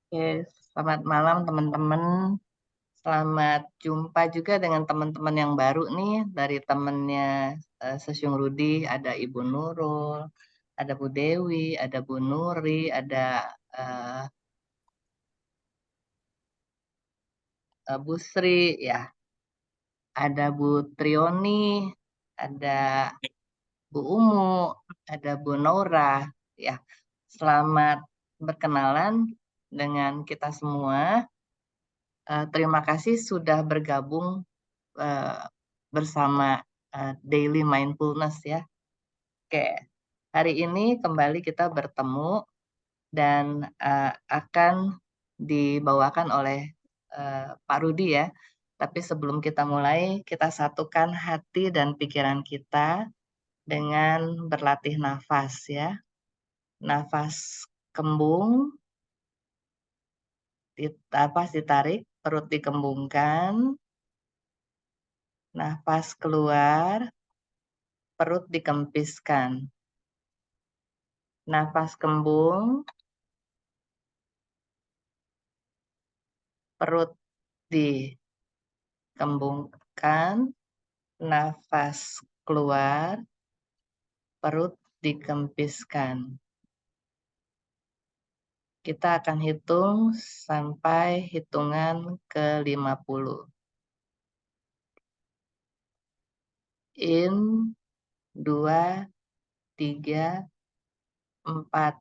Oke, selamat malam teman-teman. Selamat jumpa juga dengan teman-teman yang baru nih dari temennya Sesiung Rudi. Ada Ibu Nurul, ada Bu Dewi, ada Bu Nuri, ada eh, Bu Sri, ya, ada Bu Trioni, ada Bu Umu, ada Bu Nora. Ya, selamat berkenalan dengan kita semua. Terima kasih sudah bergabung eh, bersama Daily Mindfulness ya. Oke, hari ini kembali kita bertemu dan akan dibawakan oleh Pak Rudi ya. Tapi sebelum kita mulai, kita satukan hati dan pikiran kita dengan berlatih nafas ya. Nafas kembung, nafas ditarik, perut dikembungkan, nafas keluar, perut dikempiskan. Nafas kembung, perut dikembungkan, nafas keluar, perut dikempiskan. Kita akan hitung sampai hitungan ke-50. In, 2, 3, 4, 5.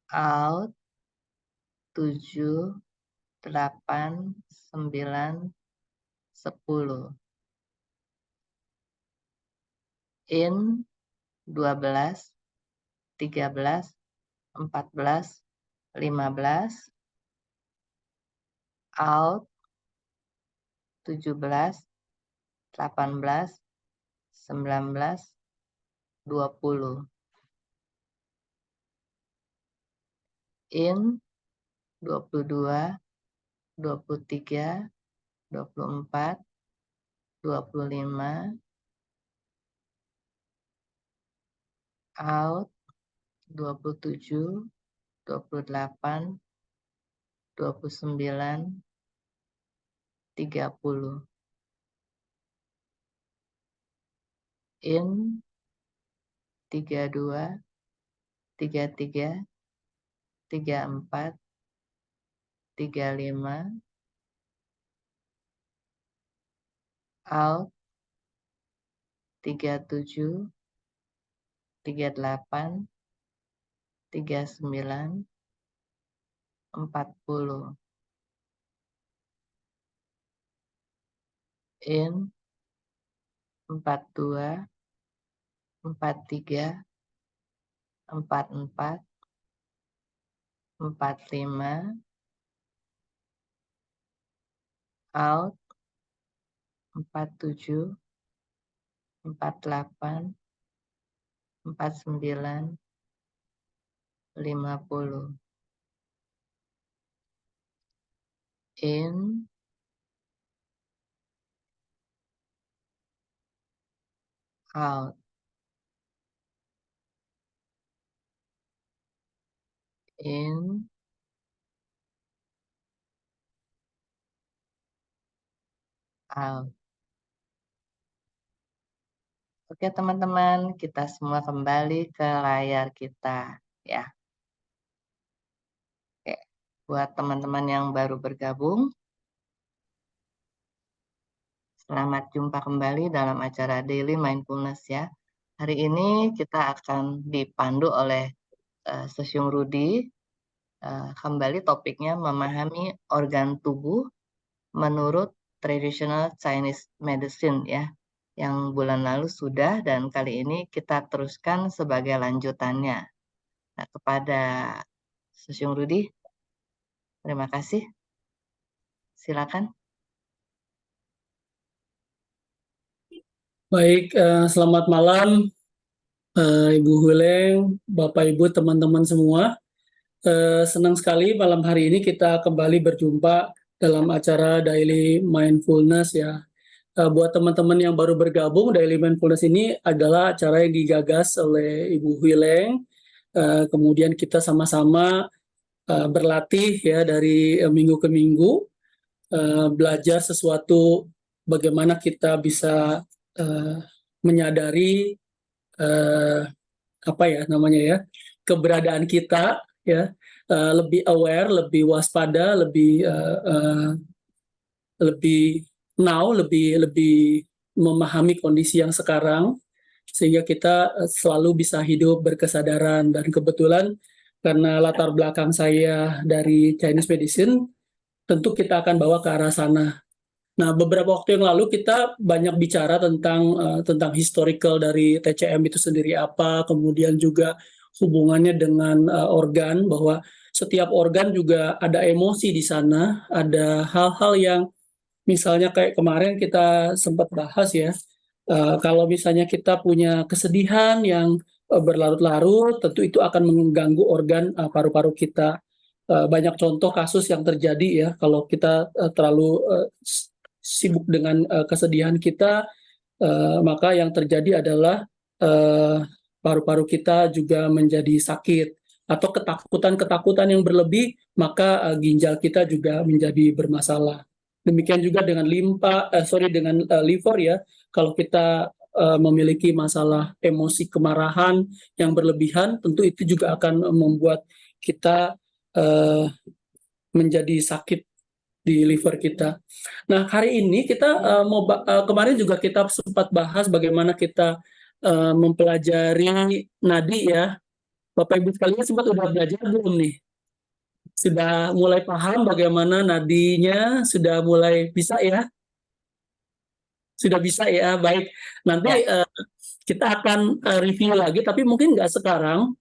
Out, 7, 8, 9, 10. In, 12, 13, 14, 15. Out, 17, 18, 19, 20. In, 22, 23, 24, 25. Out, 27, 28, 29, 30. In, 32, 33, 34, 35. Out, 37, 38, 39, 40. In, 42, 43, 44, 45. Out, 47, 48, 49, 50. In, out. In, out. Oke teman-teman, kita semua kembali ke layar kita ya. Oke, buat teman-teman yang baru bergabung, selamat jumpa kembali dalam acara Daily Mindfulness ya. Hari ini kita akan dipandu oleh Sesiung Rudi. Kembali topiknya memahami organ tubuh menurut traditional Chinese medicine ya. Yang bulan lalu sudah dan kali ini kita teruskan sebagai lanjutannya. Nah, kepada Sesiung Rudi, terima kasih. Silakan. Baik, selamat malam Ibu Huleng, Bapak Ibu, teman-teman semua. Senang sekali malam hari ini kita kembali berjumpa dalam acara Daily Mindfulness ya. Buat teman-teman yang baru bergabung, Daily Mindfulness ini adalah acara yang digagas oleh Ibu Huleng kemudian kita sama-sama berlatih ya dari minggu ke minggu, belajar sesuatu bagaimana kita bisa menyadari apa ya namanya ya, keberadaan kita ya, lebih aware, lebih waspada, lebih now, lebih lebih memahami kondisi yang sekarang, sehingga kita selalu bisa hidup berkesadaran. Dan kebetulan karena latar belakang saya dari Chinese medicine, tentu kita akan bawa ke arah sana. Nah, beberapa waktu yang lalu kita banyak bicara tentang historical dari TCM itu sendiri apa, kemudian juga hubungannya dengan organ, bahwa setiap organ juga ada emosi di sana, ada hal-hal yang misalnya kayak kemarin kita sempat bahas ya, kalau misalnya kita punya kesedihan yang berlarut-larut, tentu itu akan mengganggu organ paru-paru kita. Banyak contoh kasus yang terjadi ya, kalau kita terlalu sibuk dengan kesedihan kita, maka yang terjadi adalah paru-paru kita juga menjadi sakit, atau ketakutan-ketakutan yang berlebih, maka ginjal kita juga menjadi bermasalah. Demikian juga dengan dengan liver ya. Kalau kita memiliki masalah emosi kemarahan yang berlebihan, tentu itu juga akan membuat kita menjadi sakit di liver kita. Nah, hari ini kita kemarin juga kita sempat bahas bagaimana kita mempelajari nadi ya. Bapak Ibu sekalian sempat udah belajar belum nih? Sudah mulai paham bagaimana nadinya? Sudah mulai bisa ya? Sudah bisa ya, baik. Nanti Ya, kita akan review lagi, tapi mungkin nggak sekarang.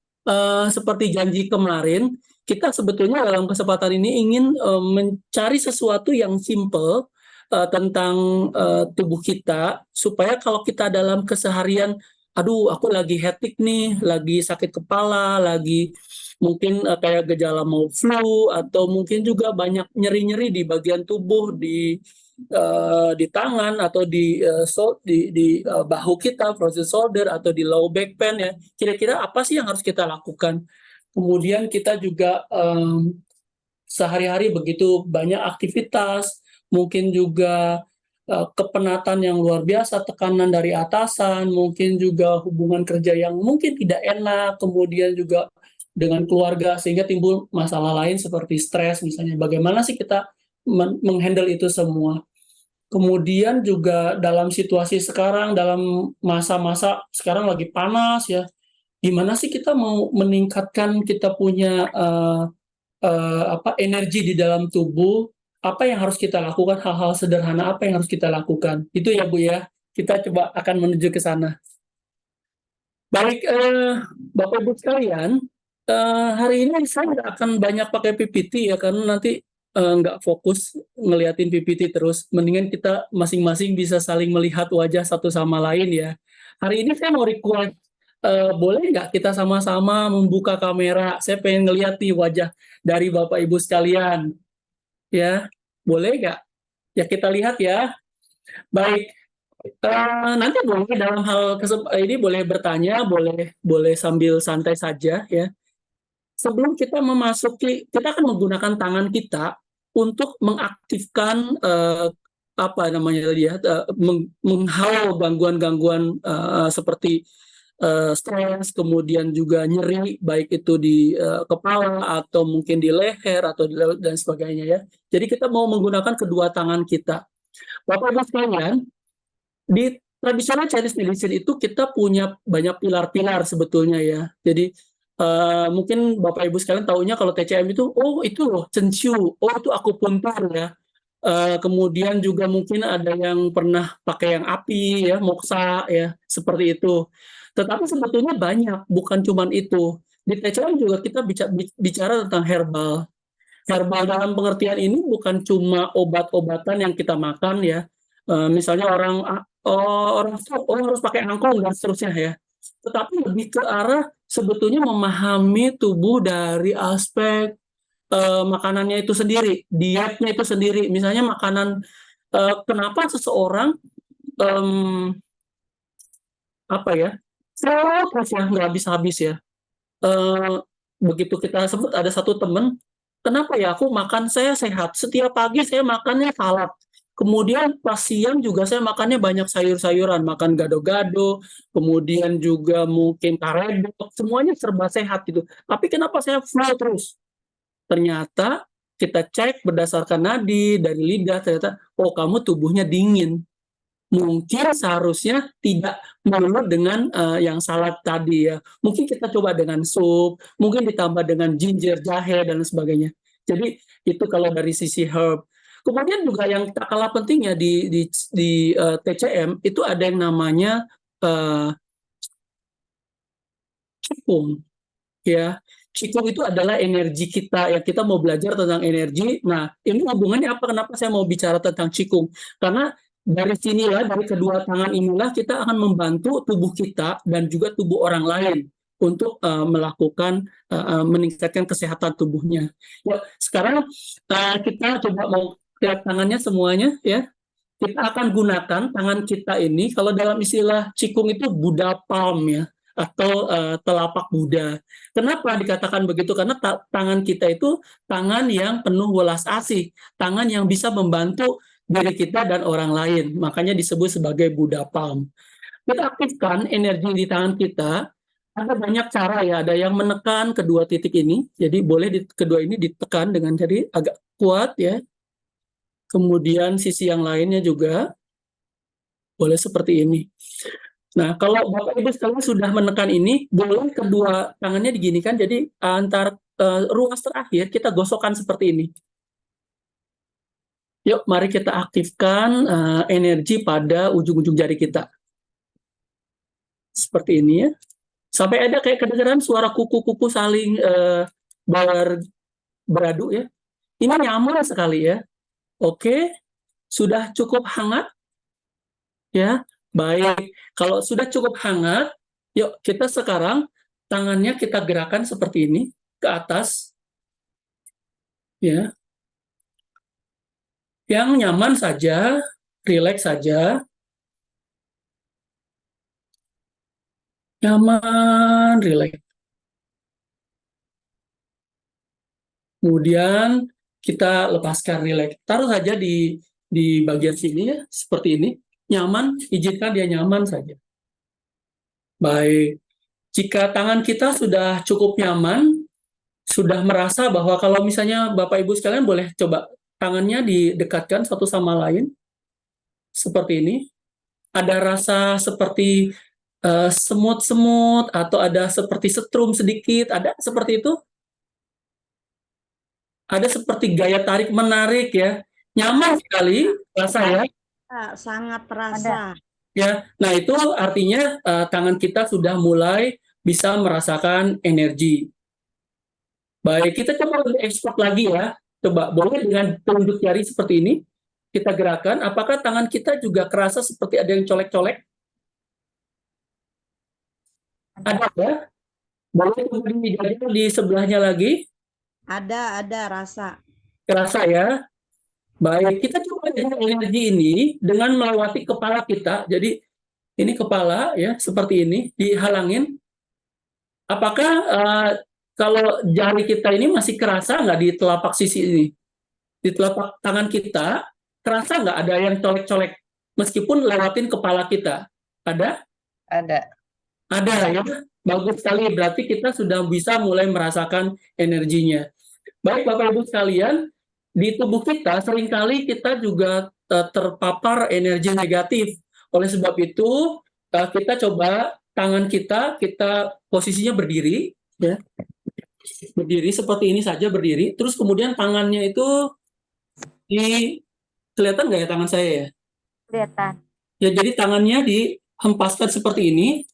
Seperti janji kemarin, kita sebetulnya dalam kesempatan ini ingin mencari sesuatu yang simple tentang tubuh kita, supaya kalau kita dalam keseharian, aduh aku lagi hectic nih, lagi sakit kepala, lagi mungkin kayak gejala mau flu, atau mungkin juga banyak nyeri-nyeri di bagian tubuh, di tangan atau di bahu kita, frozen shoulder, atau di low back pain ya. Kira-kira apa sih yang harus kita lakukan? Kemudian kita juga sehari-hari begitu banyak aktivitas, mungkin juga kepenatan yang luar biasa, tekanan dari atasan, mungkin juga hubungan kerja yang mungkin tidak enak, kemudian juga dengan keluarga, sehingga timbul masalah lain seperti stres misalnya. Bagaimana sih kita menghandle itu semua? Kemudian juga dalam situasi sekarang, dalam masa-masa sekarang lagi panas ya, gimana sih kita mau meningkatkan kita punya energi di dalam tubuh? Apa yang harus kita lakukan? Hal-hal sederhana apa yang harus kita lakukan? Itu ya Bu ya. Kita coba akan menuju ke sana. Baik, Bapak Ibu sekalian, hari ini saya nggak akan banyak pakai PPT ya, karena nanti nggak fokus ngeliatin PPT terus. Mendingan kita masing-masing bisa saling melihat wajah satu sama lain ya. Hari ini saya mau request, boleh nggak kita sama-sama membuka kamera? Saya pengen ngeliat nih wajah dari Bapak Ibu sekalian, ya. Boleh nggak? Ya kita lihat ya. Baik, nanti boleh dalam hal ini boleh bertanya, boleh boleh sambil santai saja ya. Sebelum kita memasuki, kita akan menggunakan tangan kita untuk mengaktifkan apa namanya tadi ya, menghalau gangguan-gangguan seperti stres, kemudian juga nyeri, baik itu di kepala atau mungkin di leher atau dan sebagainya ya. Jadi kita mau menggunakan kedua tangan kita. Bapak-Ibu sekalian, di tradisional Chinese medicine itu kita punya banyak pilar-pilar sebetulnya ya. Jadi mungkin Bapak Ibu sekalian taunya kalau TCM itu, oh itu loh Chenshu, oh itu akupuntur ya. Kemudian juga mungkin ada yang pernah pakai yang api ya, moksa ya, seperti itu. Tetapi sebetulnya banyak, bukan cuma itu. Di TCM juga kita bicara tentang herbal. Herbal dalam pengertian ini bukan cuma obat-obatan yang kita makan ya. Misalnya orang stroke, oh harus pakai angkong dan seterusnya ya. Tetapi lebih ke arah sebetulnya memahami tubuh dari aspek makanannya itu sendiri, dietnya itu sendiri. Misalnya makanan, kenapa seseorang apa ya, terus ya nggak habis-habis ya. eh, begitu kita sebut ada satu teman, kenapa ya aku makan saya sehat, setiap pagi saya makannya salad. Kemudian pas siang juga saya makannya banyak sayur-sayuran, makan gado-gado, kemudian juga mungkin karedok, semuanya serba sehat gitu. Tapi kenapa saya full terus? Ternyata kita cek berdasarkan nadi dari lidah, ternyata oh kamu tubuhnya dingin. Mungkin seharusnya tidak melulu dengan yang salad tadi ya. Mungkin kita coba dengan sup, mungkin ditambah dengan ginger, jahe dan sebagainya. Jadi itu kalau dari sisi herb. Kemudian juga yang tak kalah pentingnya di TCM itu ada yang namanya cukung ya. Qigong itu adalah energi kita, yang kita mau belajar tentang energi. Nah, ini hubungannya apa? Kenapa saya mau bicara tentang Qigong? Karena dari sinilah, dari kedua tangan inilah kita akan membantu tubuh kita dan juga tubuh orang lain untuk melakukan meningkatkan kesehatan tubuhnya. Ya, sekarang kita coba mau lihat tangannya semuanya ya. Kita akan gunakan tangan kita ini, kalau dalam istilah Qigong itu Buddha palm ya, atau telapak Buddha. Kenapa dikatakan begitu? Karena tangan kita itu tangan yang penuh welas asih, tangan yang bisa membantu diri kita dan orang lain. Makanya disebut sebagai Buddha palm. Kita aktifkan energi di tangan kita. Ada banyak cara ya, ada yang menekan kedua titik ini. Jadi boleh kedua ini ditekan dengan jadi agak kuat ya. Kemudian sisi yang lainnya juga boleh seperti ini. Nah, kalau Bapak Ibu sekalian sudah menekan ini, boleh kedua tangannya diginikan, jadi antar ruas terakhir kita gosokkan seperti ini. Yuk, mari kita aktifkan energi pada ujung-ujung jari kita. Seperti ini ya. Sampai ada kayak kedengaran suara kuku-kuku saling beradu ya. Ini nyaman sekali ya. Oke, sudah cukup hangat ya. Baik, kalau sudah cukup hangat, yuk kita sekarang tangannya kita gerakan seperti ini ke atas, ya. Yang nyaman saja, rileks saja, nyaman, rileks. Kemudian kita lepaskan rileks. Taruh saja di bagian sini ya, seperti ini. Nyaman, izinkan dia nyaman saja. Baik, jika tangan kita sudah cukup nyaman, sudah merasa bahwa kalau misalnya Bapak Ibu sekalian boleh coba tangannya didekatkan satu sama lain, seperti ini. Ada rasa seperti semut-semut, atau ada seperti setrum sedikit, ada seperti itu? Ada seperti gaya tarik-menarik ya, nyaman sekali rasa ya. Sangat terasa. Ya, nah itu artinya tangan kita sudah mulai bisa merasakan energi. Baik, kita coba lebih ekspor lagi ya. Coba boleh dengan telunjuk jari seperti ini kita gerakan. Apakah tangan kita juga kerasa seperti ada yang colek-colek? Ada ya? Boleh kemudian di sebelahnya lagi. Ada rasa. Kerasa ya? Baik, kita coba dengan energi ini dengan melewati kepala kita. Jadi ini kepala ya, seperti ini, dihalangin. Apakah kalau jari kita ini masih kerasa nggak di telapak sisi ini? Di telapak tangan kita, kerasa nggak ada yang colek-colek? Meskipun lewatin kepala kita. Ada? Ada. Ada ya? Bagus sekali, berarti kita sudah bisa mulai merasakan energinya. Baik Bapak Ibu sekalian, di tubuh kita seringkali kita juga terpapar energi negatif. Oleh sebab itu, kita coba tangan kita posisinya berdiri, ya. Berdiri seperti ini saja, berdiri. Terus kemudian tangannya itu kelihatan nggak ya tangan saya ya? Kelihatan. Ya, jadi tangannya dihempaskan seperti ini,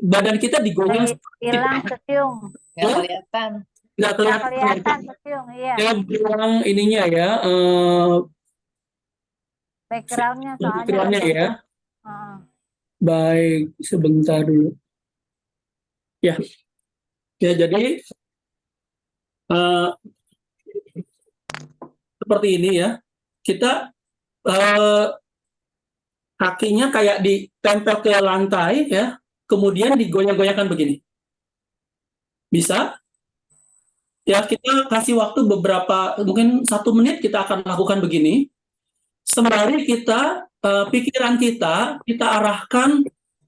badan kita digoyang. Hilang setiung. Nggak kelihatan. Nggak kelihatan setiung, iya. Ya, bilang ininya ya, backgroundnya soalnya. Backgroundnya ya. Baik, sebentar dulu. Ya, ya jadi seperti ini ya. Kita kakinya kayak ditempel ke lantai ya, kemudian digoyang-goyangkan begini. Bisa? Ya, kita kasih waktu beberapa, mungkin 1 menit kita akan lakukan begini. Sembari kita, pikiran kita arahkan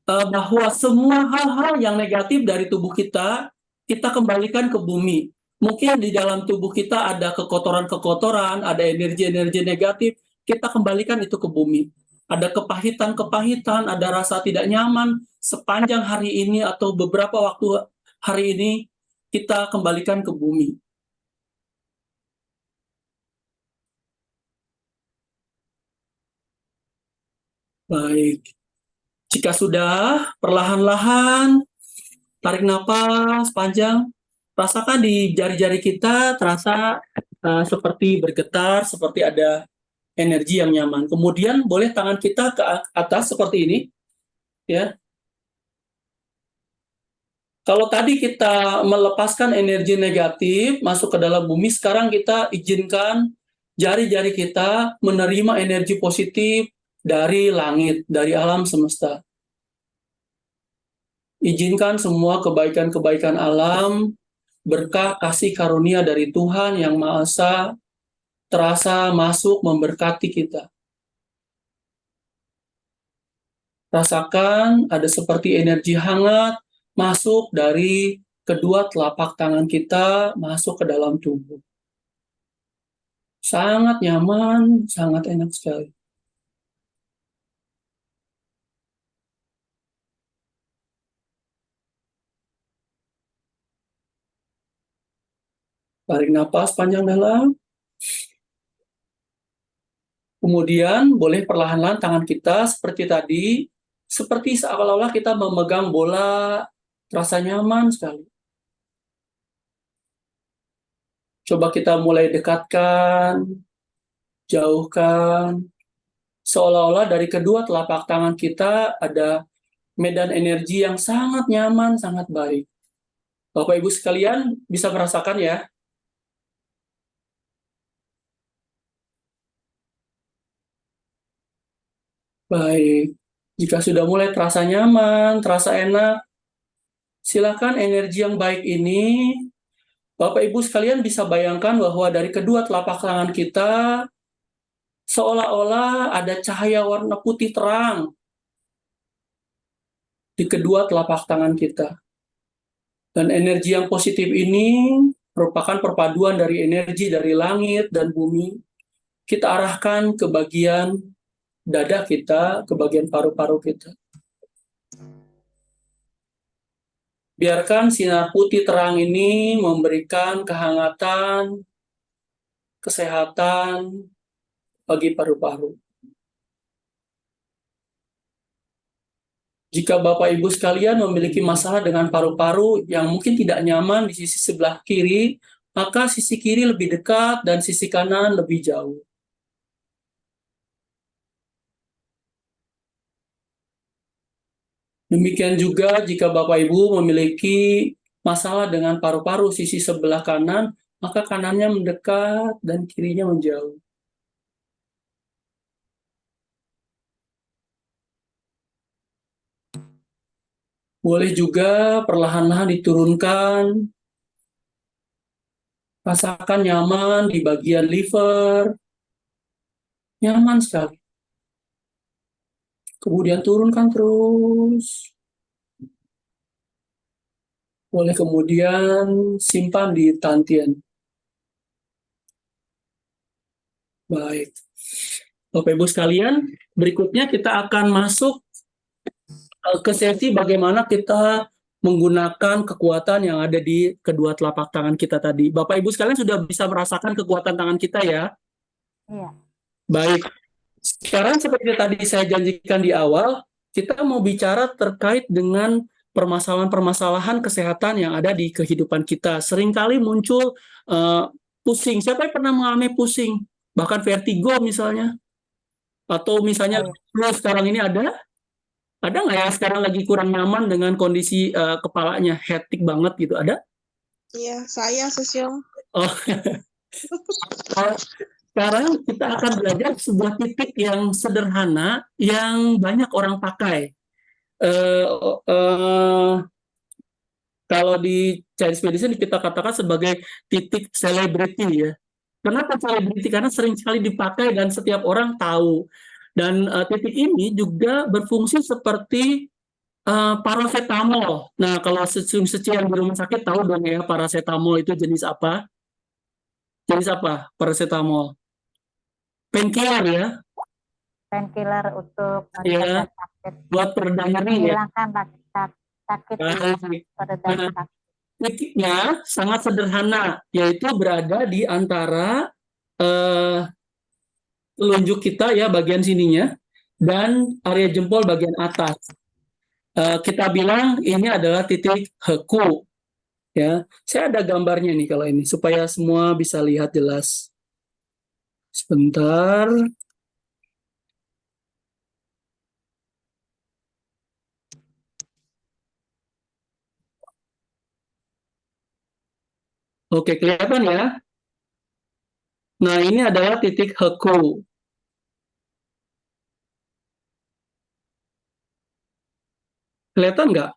bahwa semua hal-hal yang negatif dari tubuh kita kembalikan ke bumi. Mungkin di dalam tubuh kita ada kekotoran-kekotoran, ada energi-energi negatif, kita kembalikan itu ke bumi. Ada kepahitan-kepahitan, ada rasa tidak nyaman sepanjang hari ini atau beberapa waktu hari ini, kita kembalikan ke bumi. Baik. Jika sudah, perlahan-lahan tarik napas panjang, rasakan di jari-jari kita terasa seperti bergetar, seperti ada energi yang nyaman. Kemudian boleh tangan kita ke atas seperti ini, ya. Kalau tadi kita melepaskan energi negatif masuk ke dalam bumi, sekarang kita izinkan jari-jari kita menerima energi positif dari langit, dari alam semesta. Izinkan semua kebaikan-kebaikan alam, berkah kasih karunia dari Tuhan Yang Maha Esa terasa masuk memberkati kita. Rasakan ada seperti energi hangat masuk dari kedua telapak tangan kita masuk ke dalam tubuh. Sangat nyaman, sangat enak sekali. Tarik napas panjang dalam. Kemudian boleh perlahan-lahan tangan kita seperti tadi, seperti seolah-olah kita memegang bola, terasa nyaman sekali. Coba kita mulai dekatkan, jauhkan, seolah-olah dari kedua telapak tangan kita ada medan energi yang sangat nyaman, sangat baik. Bapak Ibu sekalian bisa merasakan ya? Baik, jika sudah mulai terasa nyaman, terasa enak, silakan energi yang baik ini, Bapak Ibu sekalian bisa bayangkan bahwa dari kedua telapak tangan kita, seolah-olah ada cahaya warna putih terang di kedua telapak tangan kita. Dan energi yang positif ini merupakan perpaduan dari energi dari langit dan bumi. Kita arahkan ke bagian dada kita, ke bagian paru-paru kita. Biarkan sinar putih terang ini memberikan kehangatan, kesehatan bagi paru-paru. Jika Bapak Ibu sekalian memiliki masalah dengan paru-paru yang mungkin tidak nyaman di sisi sebelah kiri, maka sisi kiri lebih dekat dan sisi kanan lebih jauh. Demikian juga jika Bapak Ibu memiliki masalah dengan paru-paru sisi sebelah kanan, maka kanannya mendekat dan kirinya menjauh. Boleh juga perlahan-lahan diturunkan. Rasakan nyaman di bagian liver. Nyaman sekali. Kemudian turunkan terus. Boleh kemudian simpan di tantien. Baik. Bapak Ibu sekalian, berikutnya kita akan masuk ke sesi bagaimana kita menggunakan kekuatan yang ada di kedua telapak tangan kita tadi. Bapak Ibu sekalian sudah bisa merasakan kekuatan tangan kita ya? Iya. Baik. Sekarang seperti tadi saya janjikan di awal, kita mau bicara terkait dengan permasalahan-permasalahan kesehatan yang ada di kehidupan kita. Seringkali muncul pusing. Siapa yang pernah mengalami pusing? Bahkan vertigo misalnya. Atau misalnya sekarang ini ada nggak ya sekarang lagi kurang nyaman dengan kondisi kepalanya hektik banget gitu, ada? Iya, saya Susyong. Oh. Sekarang kita akan belajar sebuah titik yang sederhana yang banyak orang pakai. Kalau di Chinese medicine kita katakan sebagai titik selebriti ya. Kenapa selebriti? Karena sering sekali dipakai dan setiap orang tahu. Dan titik ini juga berfungsi seperti paracetamol. Nah, kalau suci yang di rumah sakit tahu dong ya paracetamol itu jenis apa? Jenis apa paracetamol? Painkiller ya, Painkiller untuk ya meredakan sakit, buat pereda nyeri ya. menghilangkan sakit, Nah, peredakan nah, sakit. titiknya sangat sederhana, yaitu berada di antara eh, telunjuk kita ya bagian sininya dan area jempol bagian atas. Kita bilang ini adalah titik heku ya. Saya ada gambarnya nih kalau ini supaya semua bisa lihat jelas. Sebentar. Oke, kelihatan ya. Nah, ini adalah titik heku. Kelihatan nggak?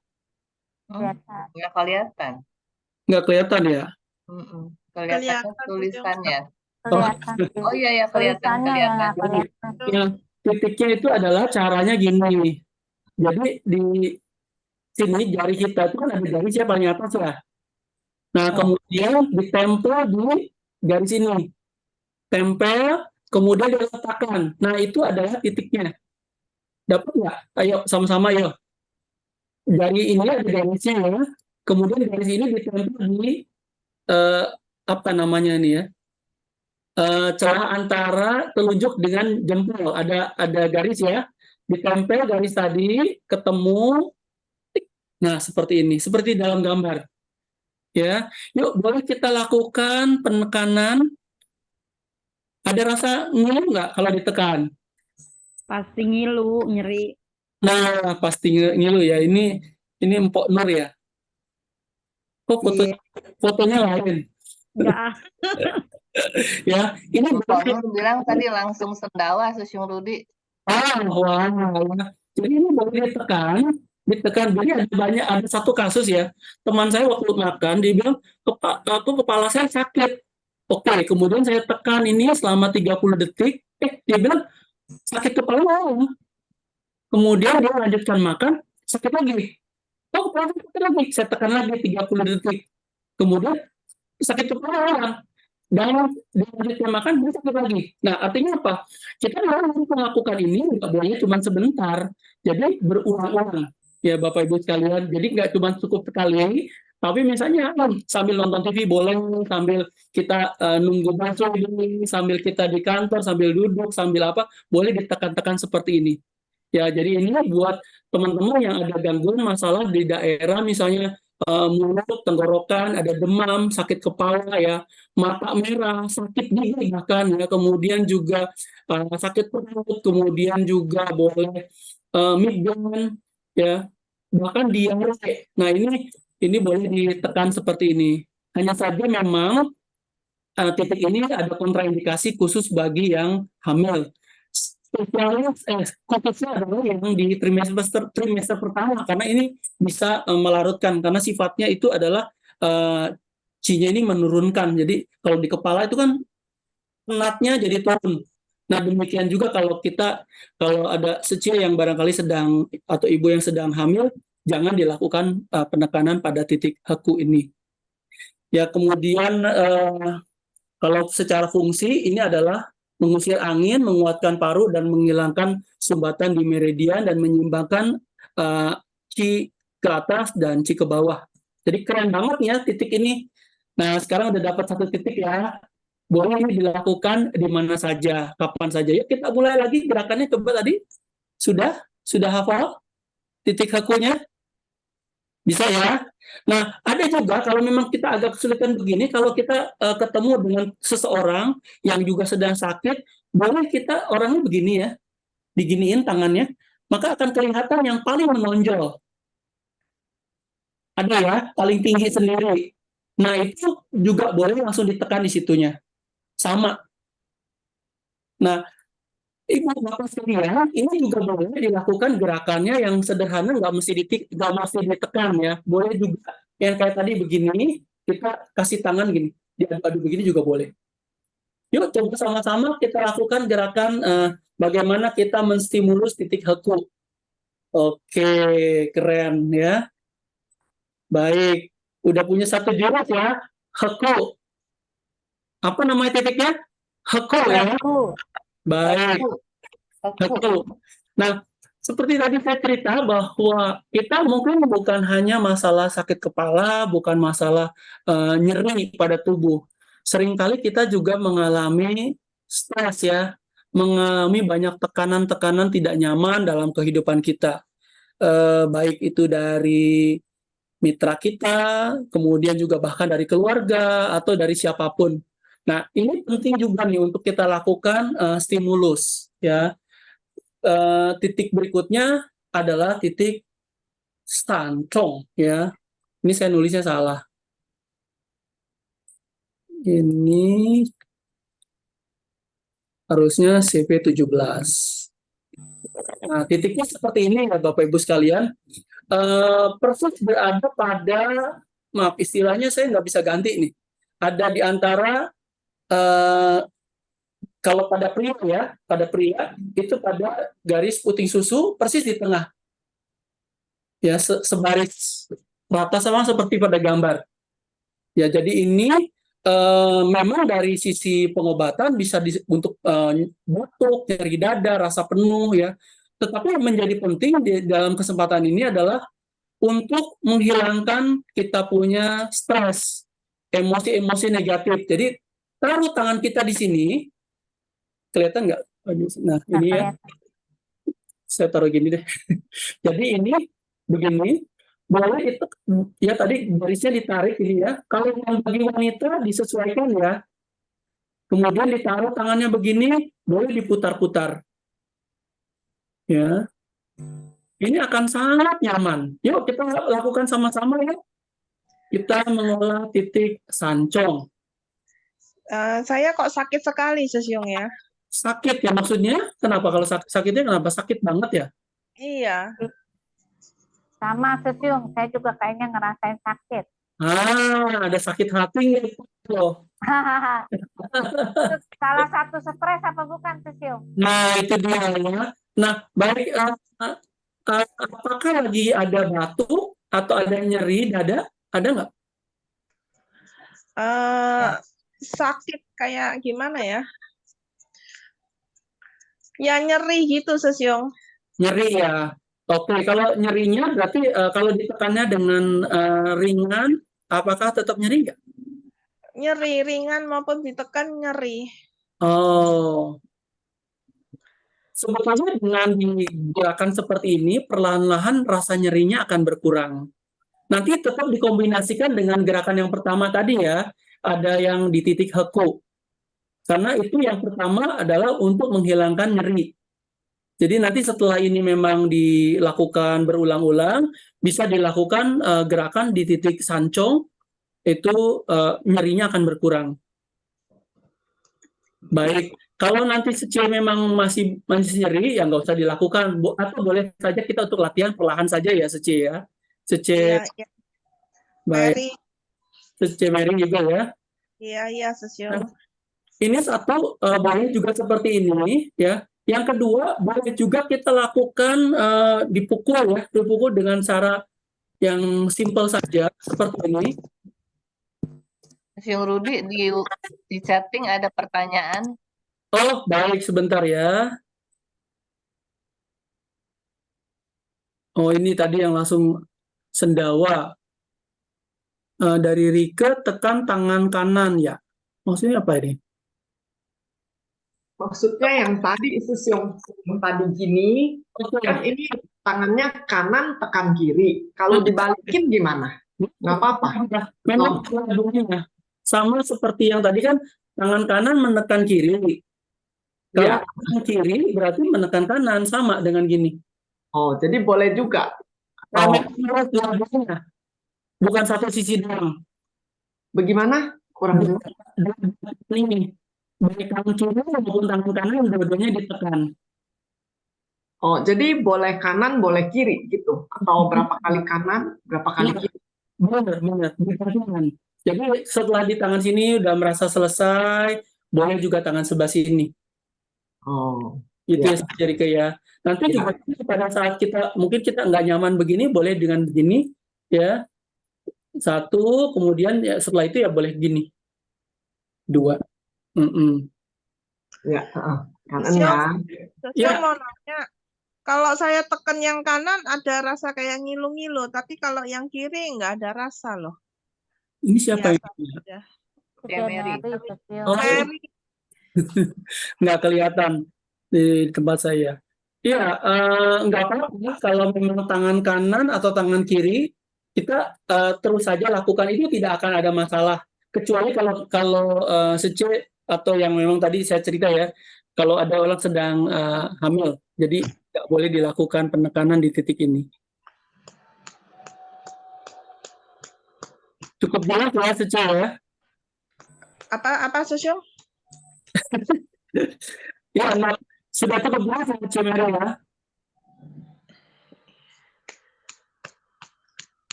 Kelihatan. Nggak kelihatan. Nggak kelihatan ya? Kelihatannya Kelihatan, tulisannya. Kelihatan sih. Oh iya ya, kelihatan. Tulisannya yang nggak kelihatan. Ya, titiknya itu adalah caranya gini. Jadi di sini jari kita itu kan ada garis ya paling atas ya. Nah, kemudian ditempel di garis ini. Tempel, kemudian diletakkan. Nah, itu adalah titiknya. Dapat nggak? Ayo, sama-sama yuk. Dari ini ada garisnya ya. Kemudian garis ini ditempel di eh, apa namanya ini ya? Celah antara telunjuk dengan jempol. Ada garis ya. Ditempel garis tadi, ketemu. Nah, seperti ini. Seperti dalam gambar. Ya, yuk boleh kita lakukan penekanan. Ada rasa ngilu nggak kalau ditekan? Pasti ngilu, nyeri. Nah, pasti ngilu ya. Ini Empok Nur ya. Kok Iya. fotonya lain? Enggak, ah. Ya, ini Pak Nur bilang tadi langsung sendawa Susyung Rudi. wah. Jadi ini boleh ditekan. Jadi ada satu kasus ya. Teman saya waktu makan dia bilang kepala saya sakit. Oke, kemudian saya tekan ini selama 30 detik. Dia bilang sakit kepala. Kemudian dia lanjutkan makan, sakit lagi. Oh, kepala sakit lagi. Saya tekan lagi 30 detik. Kemudian sakit kepala ulang. Dan dilanjutkan makan, dia sakit lagi. Nah, artinya apa? Kita harus melakukan ini nggak boleh cuma sebentar. Jadi berulang-ulang. Ya, Bapak Ibu sekalian. Jadi nggak cuma cukup sekali, tapi misalnya sambil nonton TV boleh, sambil kita nunggu bakso ini, sambil kita di kantor, sambil duduk, sambil apa, boleh ditekan-tekan seperti ini. Ya, jadi ini buat teman-teman yang ada gangguan masalah di daerah, misalnya mulut, tenggorokan, ada demam, sakit kepala ya, mata merah, sakit gigi bahkan ya, kemudian juga sakit perut, kemudian juga boleh migrain ya, bahkan diare. Nah, ini boleh ditekan seperti ini. Hanya saja memang titik ini ada kontraindikasi khusus bagi yang hamil. Khususnya adalah yang di trimester pertama karena ini bisa melarutkan karena sifatnya itu adalah Qi-nya ini menurunkan. Jadi kalau di kepala itu kan penatnya jadi turun. Nah, demikian juga kalau ada secil yang barangkali sedang atau ibu yang sedang hamil, jangan dilakukan penekanan pada titik heku ini. Ya, kemudian kalau secara fungsi ini adalah mengusir angin, menguatkan paru, dan menghilangkan sumbatan di meridian dan menyeimbangkan Qi ke atas dan Qi ke bawah. Jadi keren banget ya titik ini. Nah, sekarang udah dapat satu titik ya. Boleh ini dilakukan di mana saja, kapan saja. Yuk kita mulai lagi gerakannya, coba tadi. Sudah hafal titik hakunya? Bisa ya? Nah, ada juga kalau memang kita agak kesulitan begini, kalau kita ketemu dengan seseorang yang juga sedang sakit, boleh kita orangnya begini ya, diginiin tangannya, maka akan kelihatan yang paling menonjol. Ada ya, paling tinggi sendiri. Nah, itu juga boleh langsung ditekan di situnya. Sama. Nah, Ibu Bapak sekalian, ini juga boleh dilakukan gerakannya yang sederhana, nggak mesti ditekan ya. Boleh juga yang kayak tadi begini, kita kasih tangan gini, diadu-adu begini juga boleh. Yuk coba sama-sama kita lakukan gerakan bagaimana kita menstimulus titik heku. Oke, keren ya. Baik, udah punya satu jurus ya, heku. Apa namanya titiknya? Heku ya. Aku. Baik, Heku. heku. Nah, seperti tadi saya cerita bahwa kita mungkin bukan hanya masalah sakit kepala, bukan masalah nyeri pada tubuh. Seringkali kita juga mengalami stres ya, mengalami banyak tekanan-tekanan tidak nyaman dalam kehidupan kita. Baik itu dari mitra kita, kemudian juga bahkan dari keluarga atau dari siapapun. Nah, ini penting juga nih untuk kita lakukan stimulus ya. Titik berikutnya adalah titik sancong ya. Ini saya nulisnya salah. Ini harusnya CV17. Nah, titiknya seperti ini ya Bapak Ibu sekalian. Persis berada pada, maaf istilahnya saya nggak bisa ganti nih. Ada di antara kalau pada pria itu pada garis puting susu persis di tengah. Ya, sebaris rata sama seperti pada gambar. Ya, jadi ini memang dari sisi pengobatan bisa untuk batuk, nyeri dada, rasa penuh ya. Tetapi yang menjadi penting di dalam kesempatan ini adalah untuk menghilangkan kita punya stres, emosi-emosi negatif. Jadi taruh tangan kita di sini, kelihatan nggak? Nah, ini ya, saya taruh gini deh. Jadi ini begini, boleh itu ya tadi garisnya ditarik ini ya. Kalau yang bagi wanita disesuaikan ya. Kemudian ditaruh tangannya begini, boleh diputar-putar. Ya. Ini akan sangat nyaman. Yuk kita lakukan sama-sama ya. Kita mengolah titik sancong. Saya kok sakit sekali, Susyung ya. Sakit ya maksudnya? Kenapa kalau sakitnya kenapa? Sakit banget ya? Iya. Sama Susyung, saya juga kayaknya ngerasain sakit. Ada sakit hati gitu loh. Itu salah satu stres apa bukan Susyung? Nah, itu dia ya. Nah, baik, apakah lagi ada batuk atau ada nyeri dada? Ada nggak? Sakit kayak gimana ya? Ya nyeri gitu, Susyung. Nyeri ya. Oke, kalau nyerinya berarti kalau ditekannya dengan ringan, apakah tetap nyeri nggak? Nyeri ringan maupun ditekan nyeri. Oh, sebetulnya dengan gerakan seperti ini, perlahan-lahan rasa nyerinya akan berkurang. Nanti tetap dikombinasikan dengan gerakan yang pertama tadi ya, ada yang di titik heku. Karena itu yang pertama adalah untuk menghilangkan nyeri. Jadi nanti setelah ini memang dilakukan berulang-ulang, bisa dilakukan gerakan di titik sancong, itu nyerinya akan berkurang. Baik, kalau nanti secil memang masih nyeri, ya nggak usah dilakukan. Atau boleh saja kita untuk latihan perlahan saja ya secil ya. Secil, Iya. baik. Mary. Secil Mary juga ya. Iya, Susyung. Ini satu boleh juga seperti ini ya. Yang kedua boleh juga kita lakukan dipukul dengan cara yang simpel saja seperti ini. Susyung Rudi di chatting ada pertanyaan. Oh baik, sebentar ya. Oh ini tadi yang langsung sendawa dari Rike, tekan tangan kanan ya. Maksudnya apa ini? Maksudnya yang tadi yang tadi gini, kan ini tangannya kanan tekan kiri. Kalau dibalikin gimana? Nggak apa-apa. Memang dulunya sama seperti yang tadi kan, tangan kanan menekan kiri. Kalau tangan kiri berarti menekan kanan, sama dengan gini. Oh, jadi boleh juga. Bukan satu sisi doang. Bagaimana? Kurang ini. Baik tangan kiri maupun tangan kanan dua-duanya ditekan. Oh, jadi boleh kanan, boleh kiri gitu. Atau berapa kali kanan, berapa kali kiri. benar, benar, di tangan. Jadi setelah di tangan sini udah merasa selesai, boleh juga tangan sebelah sini. Oh, Itu ya, ya jadi kayak nanti ya. juga pada saat kita mungkin kita nggak nyaman begini, boleh dengan begini ya. Satu, kemudian ya setelah itu ya boleh gini. Dua. Mm-mm. Ya, kanan Sesio, ya. Sesio Ya, mau nanya, kalau saya tekan yang kanan ada rasa kayak ngilu-ngilu, tapi kalau yang kiri nggak ada rasa loh. ini siapa Biasa yang aja. Sudah Mary, Oh, Mary, nggak kelihatan di tempat saya. Iya, nggak apa-apa kalau memang tangan kanan atau tangan kiri kita terus saja lakukan itu tidak akan ada masalah. Kecuali kalau kalau sece atau yang memang tadi saya cerita ya, kalau ada orang sedang hamil, jadi nggak boleh dilakukan penekanan di titik ini. Cukup jelas ya sece ya. apa Sesio? Ya, nah, sudah cukup jelas ya sece Mary ya.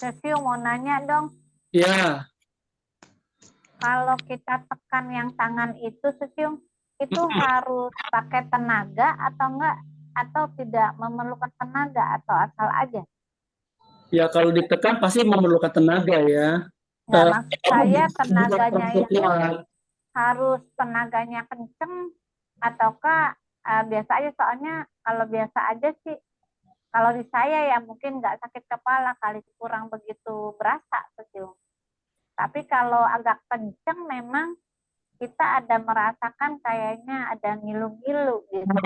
Sesio mau nanya dong, Ya. kalau kita tekan yang tangan itu, Sesio, itu harus pakai tenaga atau enggak? Atau tidak memerlukan tenaga atau asal aja? Ya kalau ditekan pasti memerlukan tenaga ya. Nah, maksud saya tenaganya Untuk itu kuat. harus tenaganya kenceng ataukah biasa aja, soalnya kalau biasa aja sih, kalau di saya ya mungkin nggak sakit kepala kali, kurang begitu berasa Sesio. Tapi kalau agak kenceng memang kita ada merasakan kayaknya ada ngilu-ngilu gitu.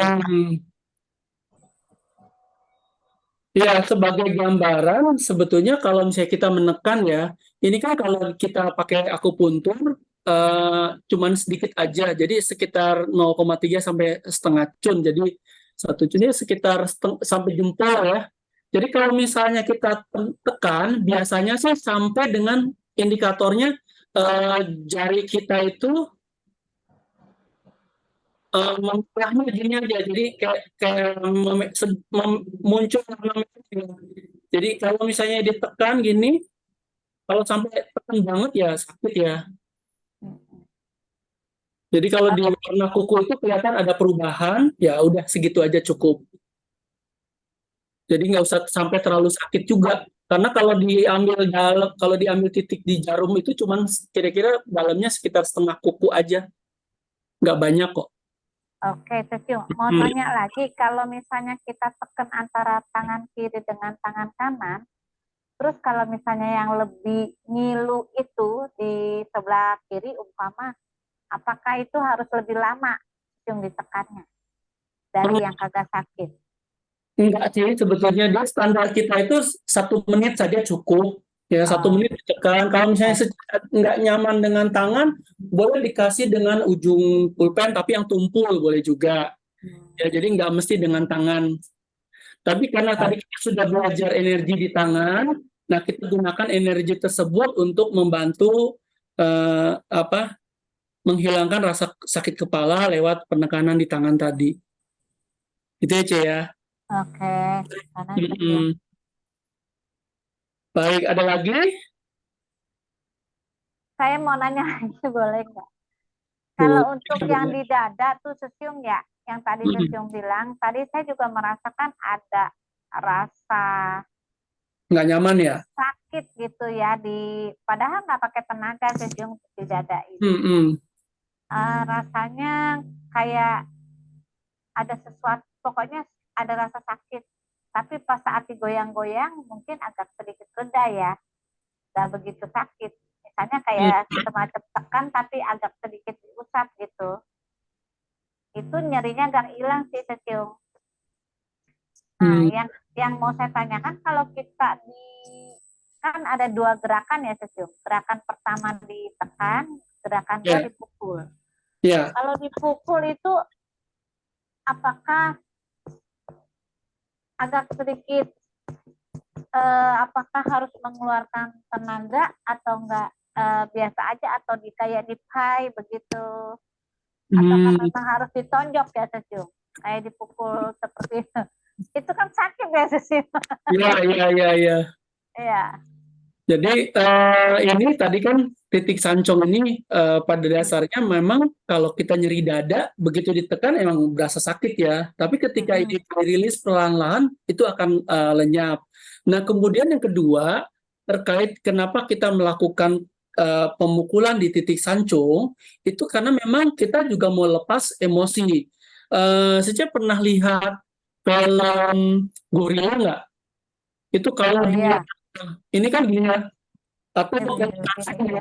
Ya, sebagai gambaran, sebetulnya kalau misalnya kita menekan ya, ini kan kalau kita pakai akupuntur, cuman sedikit aja, jadi sekitar 0,3 sampai setengah cun, jadi satu cunnya sekitar sampai jempol ya. Jadi kalau misalnya kita tekan, biasanya sih sampai dengan indikatornya jari kita itu merahnya gini aja, jadi kayak muncul warna merah. Jadi kalau misalnya ditekan gini, kalau sampai tekan banget ya sakit ya. Jadi kalau di warna kuku itu kelihatan ada perubahan, ya udah segitu aja cukup. Jadi nggak usah sampai terlalu sakit juga. Karena kalau diambil titik di jarum itu cuman kira-kira dalamnya sekitar setengah kuku aja, nggak banyak kok. Oke, Sesio, mau tanya lagi, kalau misalnya kita tekan antara tangan kiri dengan tangan kanan, terus kalau misalnya yang lebih ngilu itu di sebelah kiri umpama, apakah itu harus lebih lama yang ditekannya dari yang kagak sakit? Enggak sih, sebetulnya dia standar kita itu 1 menit saja cukup. Ya, 1 menit ditekan. Kalau misalnya nggak nyaman dengan tangan, boleh dikasih dengan ujung pulpen, tapi yang tumpul boleh juga. Ya, jadi nggak mesti dengan tangan. Tapi karena tadi kita sudah belajar energi di tangan, nah kita gunakan energi tersebut untuk membantu menghilangkan rasa sakit kepala lewat penekanan di tangan tadi. Itu ya, Ce ya. Oke, karena Baik, ada lagi? saya mau nanya lagi, boleh nggak? Kalau untuk yang di dada tuh Sesiung ya, yang tadi Sesiung bilang, tadi saya juga merasakan ada rasa Nggak nyaman ya? sakit gitu ya, padahal nggak pakai tenaga Sesiung di dada itu. Rasanya kayak ada sesuatu, pokoknya ada rasa sakit. Tapi pas saat digoyang-goyang mungkin agak sedikit reda ya, nggak begitu sakit. Misalnya kayak semacam tekan tapi agak sedikit diusap gitu. Itu nyerinya gak hilang sih Sesiung. Nah, yang mau saya tanyakan, kalau kita kan ada 2 gerakan ya Sesiung. Gerakan pertama ditekan, gerakan kedua dipukul. Kalau dipukul itu apakah agak sedikit apakah harus mengeluarkan tenaga atau enggak, biasa aja, atau kayak dipai begitu, atau memang harus ditonjok ya Sesiung, kayak dipukul seperti itu kan sakit ya Sesiung. Iya. Iya. Jadi ini tadi kan titik sancong ini pada dasarnya memang kalau kita nyeri dada begitu ditekan emang berasa sakit ya. Tapi ketika ini dirilis perlahan-lahan itu akan lenyap. Nah kemudian yang kedua terkait kenapa kita melakukan pemukulan di titik sancong itu karena memang kita juga mau lepas emosi. Saya pernah lihat film Gorilla nggak? Itu kalau Oh dia iya, ini kan dia apa film bukan Filipina. ya,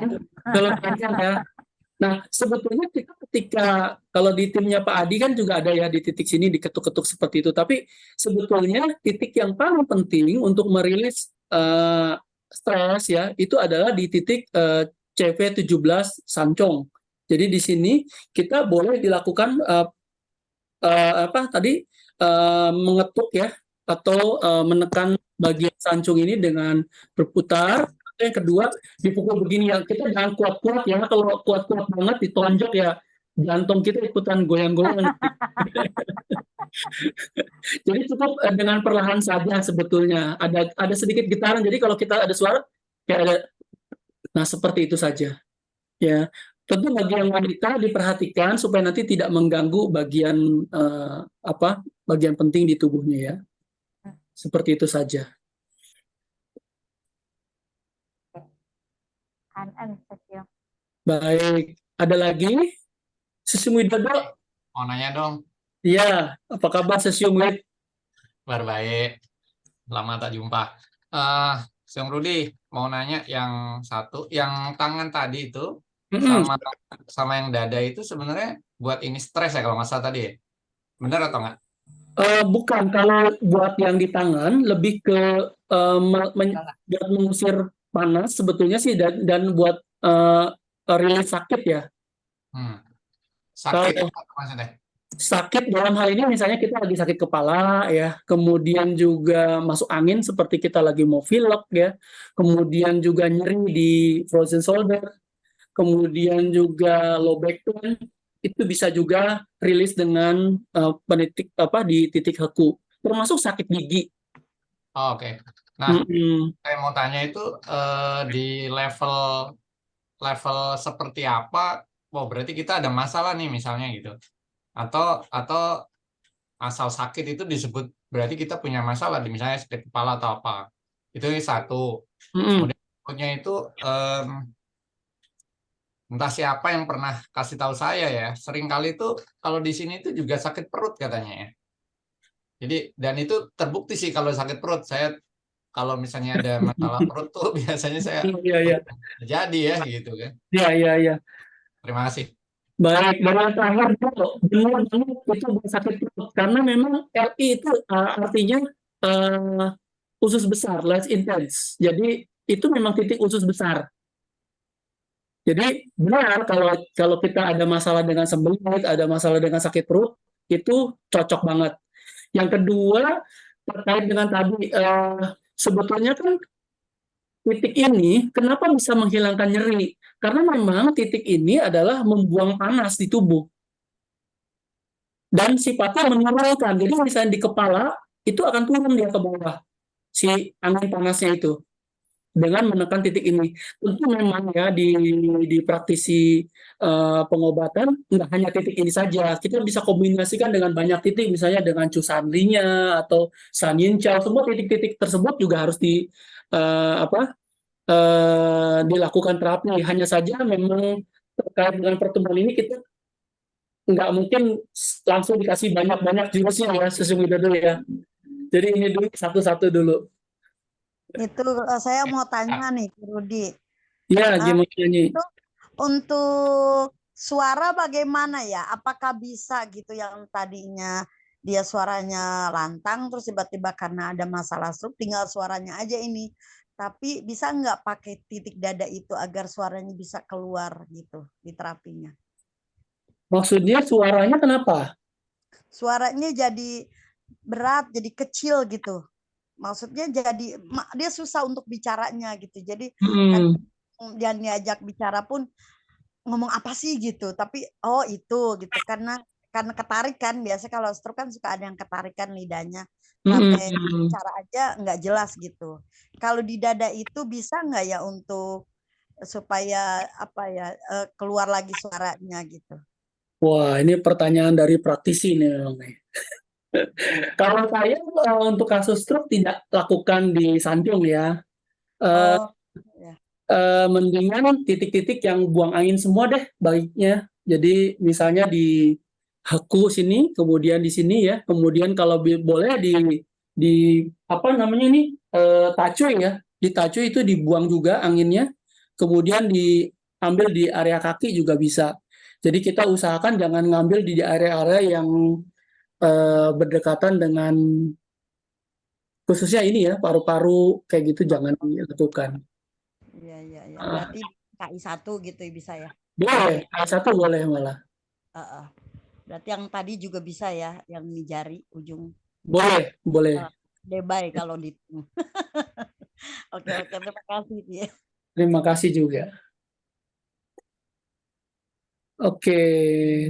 film action ya. Nah, sebetulnya kita ketika kalau di timnya Pak Adi kan juga ada ya di titik sini diketuk-ketuk seperti itu. Tapi sebetulnya titik yang paling penting untuk merilis stres ya itu adalah di titik CV17 sancong. Jadi di sini kita boleh dilakukan apa tadi mengetuk ya atau menekan bagian sancung ini dengan berputar. Yang kedua dipukul begini ya, kita jangan kuat-kuat ya, kalau kuat-kuat banget ditonjok ya jantung kita ikutan goyang-goyang. Jadi cukup dengan perlahan saja sebetulnya. Ada sedikit getaran. Jadi kalau kita ada suara kayak ada, nah seperti itu saja. Ya, tentu bagi yang wanita diperhatikan supaya nanti tidak mengganggu bagian bagian penting di tubuhnya ya. Seperti itu saja. Kanan sesium. Baik, ada lagi? Sesium Widodo? Mau nanya dong, Iya, apa kabar Sesium Wid? kabar baik. Lama tak jumpa. Siang Rudi, mau nanya yang satu, yang tangan tadi itu sama yang dada itu sebenarnya buat ini stres ya kalau nggak salah tadi ya? Benar atau nggak? Bukan, kalau buat yang di tangan lebih ke buat mengusir panas sebetulnya sih dan buat rilis sakit ya. Sakit Kalau apa maksudnya? sakit dalam hal ini misalnya kita lagi sakit kepala ya, kemudian juga masuk angin seperti kita lagi mau pilek ya, kemudian juga nyeri di frozen shoulder, kemudian juga low back pain, itu bisa juga rilis dengan penitik di titik heku, termasuk sakit gigi. Oh, oke. Nah, saya mau tanya itu di level seperti apa? Oh, berarti kita ada masalah nih misalnya gitu. Atau asal sakit itu disebut berarti kita punya masalah di misalnya sakit kepala atau apa. Itu satu. Kemudian berikutnya itu entah siapa yang pernah kasih tahu saya ya, sering kali itu kalau di sini itu juga sakit perut katanya ya. Jadi dan itu terbukti sih kalau sakit perut. Saya kalau misalnya ada masalah perut tuh biasanya saya jadi ya gitu kan. Iya. Terima kasih. Baik, dari yang terakhir benar itu sakit perut karena memang LI itu artinya usus besar, less intense. Jadi itu memang titik usus besar. Jadi benar kalau kita ada masalah dengan sembelit, ada masalah dengan sakit perut, itu cocok banget. Yang kedua terkait dengan tadi sebetulnya kan titik ini kenapa bisa menghilangkan nyeri? Karena memang titik ini adalah membuang panas di tubuh. Dan sifatnya menurunkan. Jadi misalnya di kepala, itu akan turun dia ke bawah. Si angin panasnya itu. Dengan menekan titik ini. Tentu memang ya di praktisi pengobatan, nggak hanya titik ini saja. Kita bisa kombinasikan dengan banyak titik, misalnya dengan Cusanlinya atau Sanyincao. Semua titik-titik tersebut juga harus dilakukan terapi. Hanya saja memang terkait dengan pertemuan ini kita nggak mungkin langsung dikasih banyak-banyak jurusnya ya sesungguhnya dulu ya. Jadi ini dulu satu-satu dulu. Itu saya mau tanya nih, Rudi. Ya, gimana nih? Untuk suara bagaimana ya? Apakah bisa gitu yang tadinya dia suaranya lantang terus tiba-tiba karena ada masalah stroke tinggal suaranya aja ini. Tapi bisa nggak pakai titik dada itu agar suaranya bisa keluar gitu di terapinya? Maksudnya suaranya kenapa? Suaranya jadi berat, jadi kecil gitu. Maksudnya jadi dia susah untuk bicaranya gitu. Jadi kan jangan diajak bicara pun ngomong apa sih gitu. Tapi oh itu gitu karena ketarikan biasa kalau stroke kan suka ada yang ketarikan lidahnya. Sampai cara aja nggak jelas gitu. Kalau di dada itu bisa nggak ya untuk supaya apa ya keluar lagi suaranya gitu? Wah, ini pertanyaan dari praktisi nih memang nih. Kalau saya untuk kasus stroke tidak lakukan di sanjung ya. Eh, Oh, ya. Mendingan titik-titik yang buang angin semua deh baiknya. Jadi misalnya di haku sini, kemudian di sini ya, kemudian kalau boleh di apa namanya ini tacui ya, di tacui itu dibuang juga anginnya, kemudian diambil di area kaki juga bisa. Jadi kita usahakan jangan ngambil di area-area yang berdekatan dengan khususnya ini ya paru-paru kayak gitu jangan dilakukan. Iya, iya, iya. Berarti KI1 gitu bisa ya? Boleh, satu boleh malah. Berarti yang tadi juga bisa ya, yang di jari ujung. Boleh, boleh. Debay kalau di. Oke, terima kasih ya. Terima kasih juga. Oke,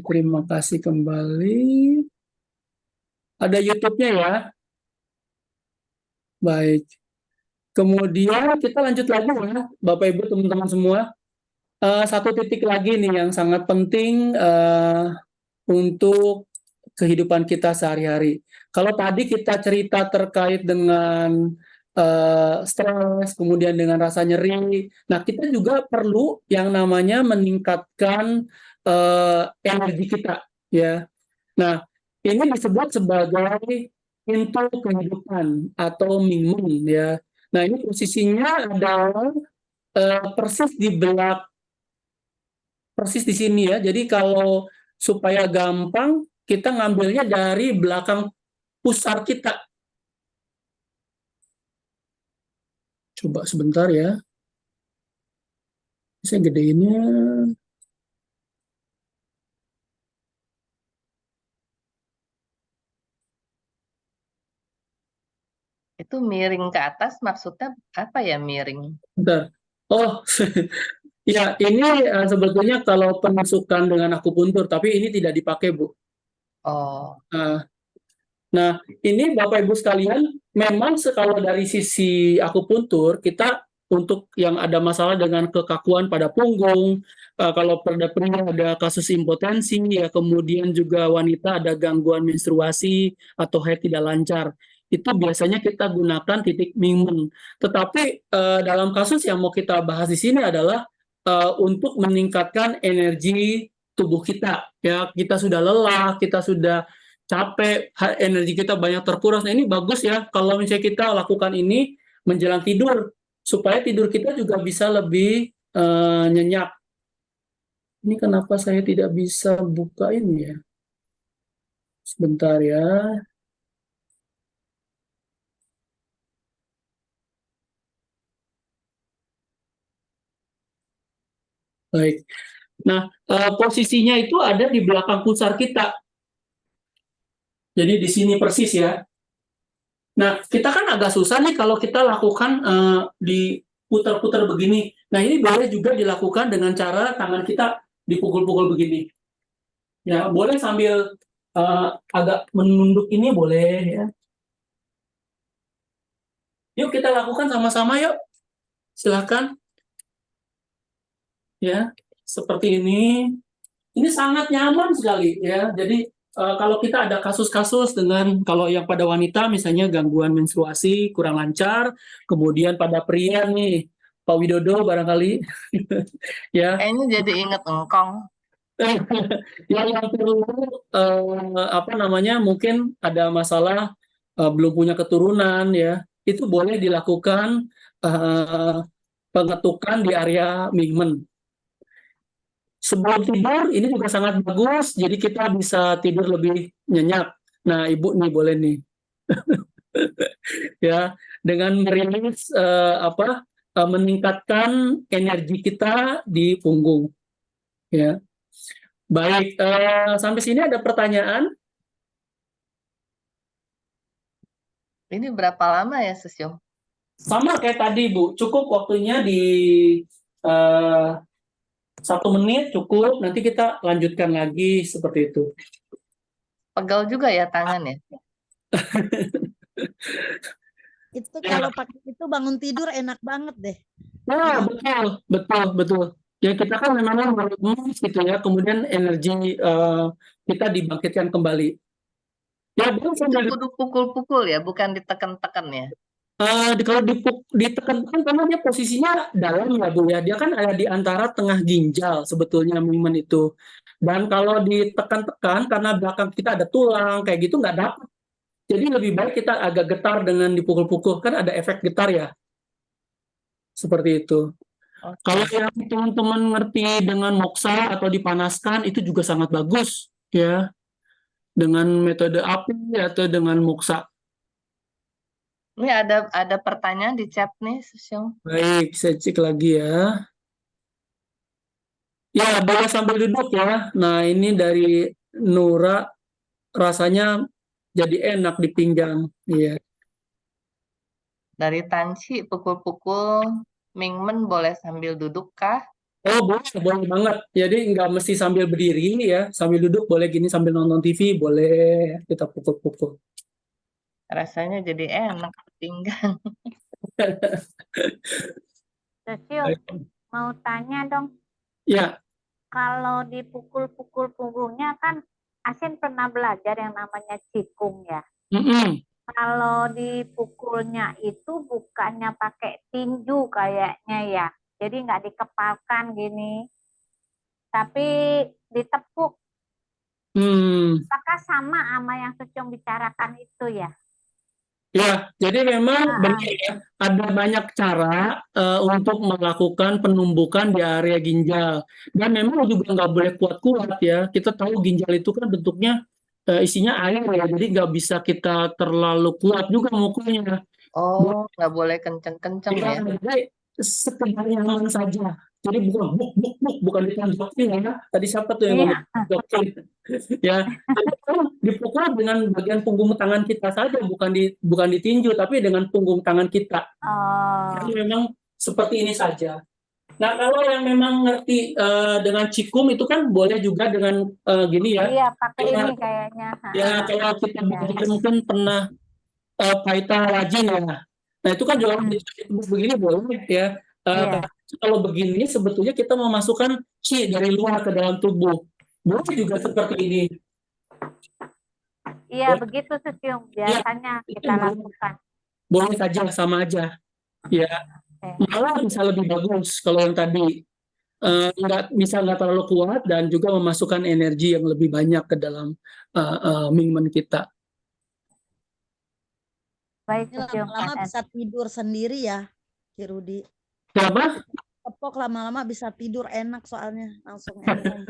terima kasih kembali. Ada YouTube-nya ya. Baik. Kemudian kita lanjut lagi ya, Bapak Ibu teman-teman semua. Satu titik lagi nih yang sangat penting untuk kehidupan kita sehari-hari. Kalau tadi kita cerita terkait dengan stres, kemudian dengan rasa nyeri, nah kita juga perlu yang namanya meningkatkan energi kita, ya. Nah, ini disebut sebagai pintu kehidupan atau mingmen, ya. Nah, ini posisinya adalah persis persis di sini ya. Jadi kalau supaya gampang kita ngambilnya dari belakang pusar kita. Coba sebentar ya. Saya gedeinnya. Itu miring ke atas maksudnya apa ya miring? Bentar. Oh, ya ini sebetulnya kalau penusukan dengan akupuntur, tapi ini tidak dipakai, Bu. Oh. Nah, ini Bapak Ibu sekalian, memang kalau dari sisi akupuntur, kita untuk yang ada masalah dengan kekakuan pada punggung, kalau pada pria ada kasus impotensi, ya kemudian juga wanita ada gangguan menstruasi atau haid tidak lancar, itu biasanya kita gunakan titik mingmen. Tetapi dalam kasus yang mau kita bahas di sini adalah untuk meningkatkan energi tubuh kita. Ya, kita sudah lelah, kita sudah capek, energi kita banyak terkuras. Nah, ini bagus ya kalau misalnya kita lakukan ini menjelang tidur supaya tidur kita juga bisa lebih nyenyak. Ini kenapa saya tidak bisa buka ini ya? Sebentar ya. Baik. Nah, posisinya itu ada di belakang pusar kita. Jadi di sini persis ya. Nah, kita kan agak susah nih kalau kita lakukan diputar-putar begini. Nah, ini boleh juga dilakukan dengan cara tangan kita dipukul-pukul begini. Ya, boleh sambil agak menunduk ini boleh ya. Yuk kita lakukan sama-sama yuk. Silakan. Ya, seperti ini. Ini sangat nyaman sekali ya. Jadi kalau kita ada kasus-kasus dengan kalau yang pada wanita misalnya gangguan menstruasi kurang lancar, kemudian pada pria nih Pak Widodo barangkali ya. Kayaknya jadi inget engkong. yang perlu apa namanya mungkin ada masalah belum punya keturunan ya itu boleh dilakukan pengetukan di area mingmen. Sebelum tidur ini juga sangat bagus, jadi kita bisa tidur lebih nyenyak. Nah, Ibu nih boleh nih, ya, dengan merilis meningkatkan energi kita di punggung, ya. Baik, sampai sini ada pertanyaan? Ini berapa lama ya, Susyung? Sama kayak tadi, Bu. Cukup waktunya di 1 menit cukup, nanti kita lanjutkan lagi seperti itu. Pegal juga ya tangan ya? Itu Ya. kalau pakai itu bangun tidur enak banget deh. Nah, betul. Ya kita kan memang meremas gitu ya, kemudian energi kita dibangkitkan kembali. Ya, Itu kudu pukul-pukul ya, bukan ditekan-tekan ya. Kalau ditekan-tekan karena dia posisinya dalam ya Bu ya, dia kan ada di antara tengah ginjal sebetulnya movement itu. Dan kalau ditekan-tekan karena belakang kita ada tulang kayak gitu nggak dapat. Jadi lebih baik kita agak getar dengan dipukul-pukul, kan ada efek getar ya. Seperti itu. Oke. Kalau yang teman-teman ngerti dengan moksa atau dipanaskan itu juga sangat bagus ya. Dengan metode api atau dengan moksa. Ini ada pertanyaan di chat nih, Susyong. Baik, saya cek lagi ya. Ya, boleh sambil duduk ya. Nah, ini dari Nura, rasanya jadi enak di pinggang. Iya. Dari Tanci, pukul-pukul Mingmen boleh sambil duduk kah? Oh, boleh banget. Jadi nggak mesti sambil berdiri ya. Sambil duduk boleh gini, sambil nonton TV boleh kita pukul-pukul. Rasanya jadi enak di pinggang. Susyung, mau tanya dong. Ya. Kalau dipukul-pukul punggungnya kan Asin pernah belajar yang namanya cikung ya. Kalau dipukulnya itu bukannya pakai tinju kayaknya ya. Jadi nggak dikepalkan gini. Tapi ditepuk. Apakah sama yang Susyong bicarakan itu ya? Ya, jadi memang benar ya, ada banyak cara untuk melakukan penumbukan di area ginjal. Dan memang juga nggak boleh kuat-kuat ya. Kita tahu ginjal itu kan bentuknya isinya air ya, jadi nggak bisa kita terlalu kuat juga mukulnya. Oh, nggak boleh kenceng-kenceng ya? Jadi sekedar nyaman saja. Jadi bukan ditonjokin ya. Tadi siapa tuh yang ngomong tonjokin? Ya, dipukul dengan bagian punggung tangan kita saja, bukan ditinju, tapi dengan punggung tangan kita. Jadi memang seperti ini saja. Nah, kalau yang memang ngerti dengan cikum itu kan boleh juga dengan gini ya. Iya, pakai ini kayaknya. Ya, kalau kita mungkin pernah paita rajin ya. Nah, itu kan juga begini boleh ya. Kalau begini sebetulnya kita memasukkan qi dari luar ke dalam tubuh. Boleh juga seperti ini. Iya, begitu Susyung. Biasanya kita lakukan. Boleh saja, sama aja. Ya, malah bisa lebih bagus kalau yang tadi nggak terlalu kuat dan juga memasukkan energi yang lebih banyak ke dalam movement kita. Baik, lama-lama bisa tidur sendiri ya, Ki Rudi. Kenapa? Tepok lama-lama bisa tidur enak soalnya langsung enak.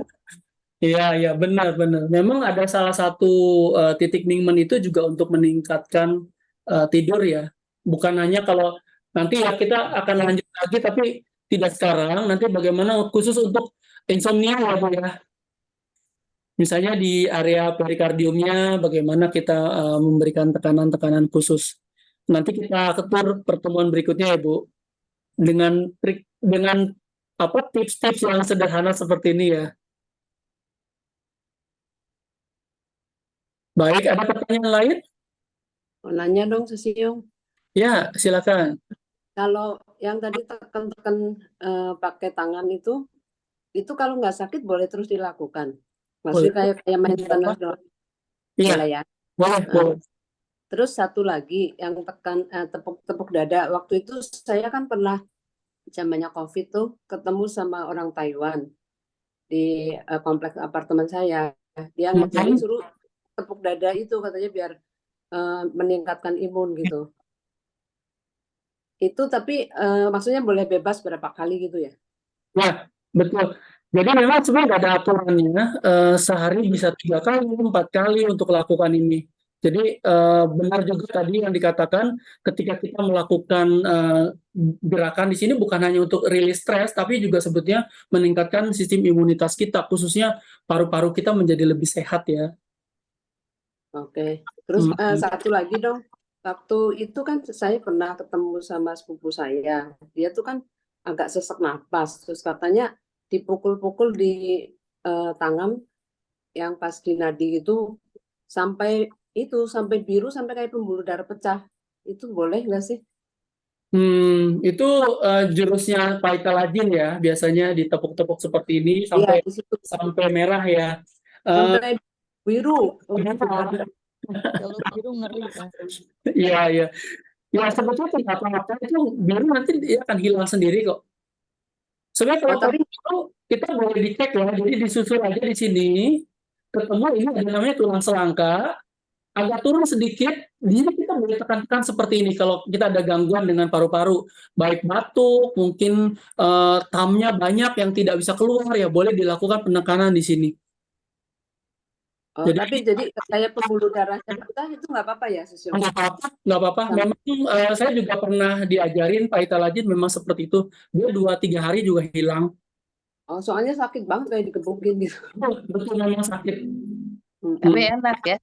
Iya, benar. Memang ada salah satu titik movement itu juga untuk meningkatkan tidur ya. Bukan hanya kalau nanti ya kita akan lanjut lagi, tapi tidak sekarang. Nanti bagaimana khusus untuk insomnia ya Bu ya. Misalnya di area perikardiumnya, bagaimana kita memberikan tekanan-tekanan khusus. Nanti kita atur pertemuan berikutnya ya Bu, dengan tips-tips yang sederhana seperti ini ya. Baik, ada pertanyaan lain? Mau nanya dong, Susyung. Ya, silakan. Kalau yang tadi tekan-tekan pakai tangan itu kalau nggak sakit boleh terus dilakukan. Maksudnya kayak main tanah doang. Iya. Boleh ya. Boleh. Terus satu lagi yang tekan tepuk dada. Waktu itu saya kan pernah zamannya COVID tuh ketemu sama orang Taiwan di kompleks apartemen saya. Dia ngajarin suruh tepuk dada itu katanya biar meningkatkan imun gitu. Itu tapi maksudnya boleh bebas berapa kali gitu ya? Ya, betul. Jadi memang sebenarnya nggak ada aturannya, sehari bisa 3 kali, 4 kali untuk lakukan ini. Jadi benar juga tadi yang dikatakan ketika kita melakukan gerakan di sini bukan hanya untuk rilis stres, tapi juga sebetulnya meningkatkan sistem imunitas kita, khususnya paru-paru kita menjadi lebih sehat ya. Oke. Terus satu lagi dong. Waktu itu kan saya pernah ketemu sama sepupu saya. Dia tuh kan agak sesak napas. Terus katanya dipukul-pukul di tangan yang pas di nadi itu sampai itu sampai biru sampai kayak pembuluh darah pecah. Itu boleh nggak sih? Itu jurusnya Phytalagin ya, biasanya ditepuk-tepuk seperti ini Iya, di situ. sampai merah ya. Sampai biru. Kalau biru ngeri kan. Iya, iya. Ya sebetulnya tidak apa-apa, itu biru nanti dia akan hilang sendiri kok. Sebenarnya kalau tadi itu kita boleh dicek ya, jadi disusul aja di sini, ketemu ini ada namanya tulang selangka, agak turun sedikit, jadi kita boleh tekan-tekan seperti ini kalau kita ada gangguan dengan paru-paru, baik batuk, mungkin tamnya banyak yang tidak bisa keluar, ya boleh dilakukan penekanan di sini. Oh, tapi jadi kayak pembuluh darahnya pecah itu nggak apa-apa ya, Susio? Nggak apa-apa. Memang saya juga pernah diajarin Phytalagin memang seperti itu. Dia 2-3 hari juga hilang. Oh, soalnya sakit banget kayak dikebukin gitu. Betul, memang sakit. Tapi enak ya.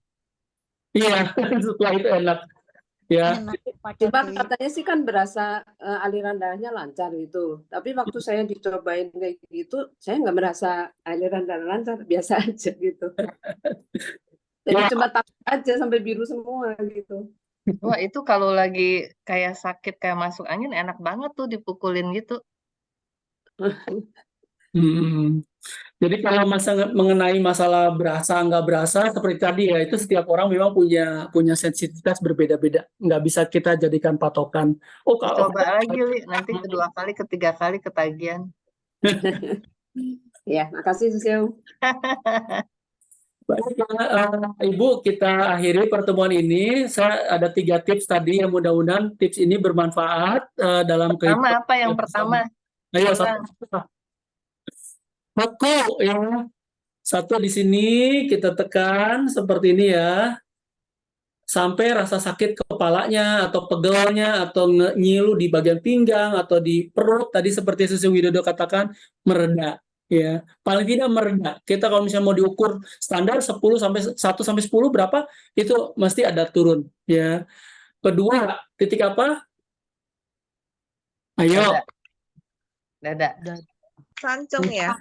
Iya, setelah itu enak. Ya. Cuma katanya sih kan berasa aliran darahnya lancar gitu. Tapi waktu saya dicobain kayak gitu, saya nggak merasa aliran darah lancar, biasa aja gitu. Jadi cuma takut aja sampai biru semua gitu. Wah, itu kalau lagi kayak sakit kayak masuk angin enak banget tuh dipukulin gitu. Jadi kalau mengenai masalah berasa nggak berasa seperti tadi ya, itu setiap orang memang punya sensitivitas berbeda-beda, nggak bisa kita jadikan patokan. Oh, coba lagi Li, nanti kedua kali, ketiga kali ketagihan. Ya, makasih Susio. Baik, Ibu, kita akhiri pertemuan ini. Saya ada 3 tips tadi yang mudah-mudahan tips ini bermanfaat dalam kehidupan. Pertama apa yang pertama? Ayo, satu ya. Satu di sini kita tekan seperti ini ya. Sampai rasa sakit kepalanya atau pegelnya atau nyilu di bagian pinggang atau di perut tadi seperti Susio Widodo katakan mereda ya. Paling tidak mereda. Kita kalau misalnya mau diukur standar 1 sampai 10 berapa itu mesti ada turun ya. Kedua, titik apa? Ayo. Dada. Sancung ya.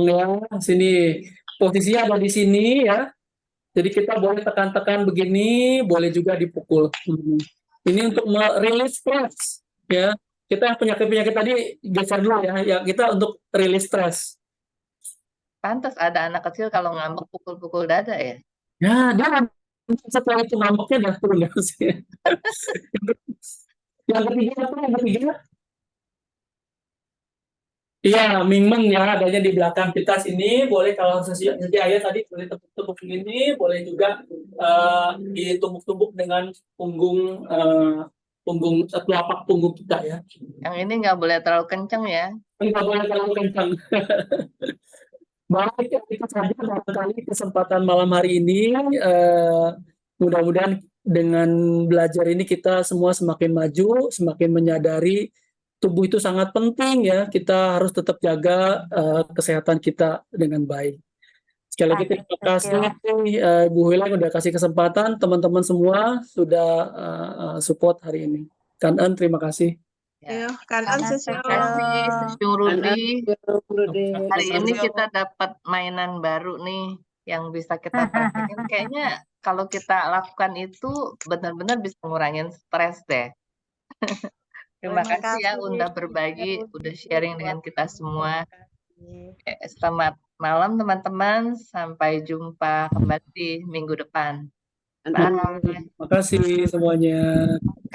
Ya, sini. Posisinya ada di sini ya. Jadi kita boleh tekan-tekan begini, boleh juga dipukul. Ini untuk merilis stres ya. Kita penyakit-penyakit tadi geser dulu ya. Ya, kita untuk rilis stres. Pantas ada anak kecil kalau ngambek pukul-pukul dada ya. Ya, dia setelah itu ngambeknya udah turun sih. Yang ketiga. Iya, mingmeng ya, adanya di belakang kita sini. Boleh kalau nanti ayah tadi boleh tepuk-tepuk gini, boleh juga ditumbuk-tumbuk dengan punggung telapak punggung kita ya. Yang ini nggak boleh terlalu kenceng ya. Nggak boleh terlalu kencang. Baik, itu saja barangkali kesempatan malam hari ini. Mudah-mudahan dengan belajar ini kita semua semakin maju, semakin menyadari tubuh itu sangat penting ya. Kita harus tetap jaga kesehatan kita dengan baik. Sekali lagi terima kasih Bu Huileng udah kasih kesempatan, teman-teman semua sudah support hari ini. Kanan terima kasih. Ya, Kanan Terima kasih Susio Rudi. Hari ini kita dapat mainan baru nih yang bisa kita praktekin. Kayaknya kalau kita lakukan itu benar-benar bisa ngurangin stres deh. Terima kasih ya udah berbagi, udah sharing dengan kita semua. Selamat malam teman-teman, sampai jumpa kembali minggu depan. Bye. Terima kasih semuanya.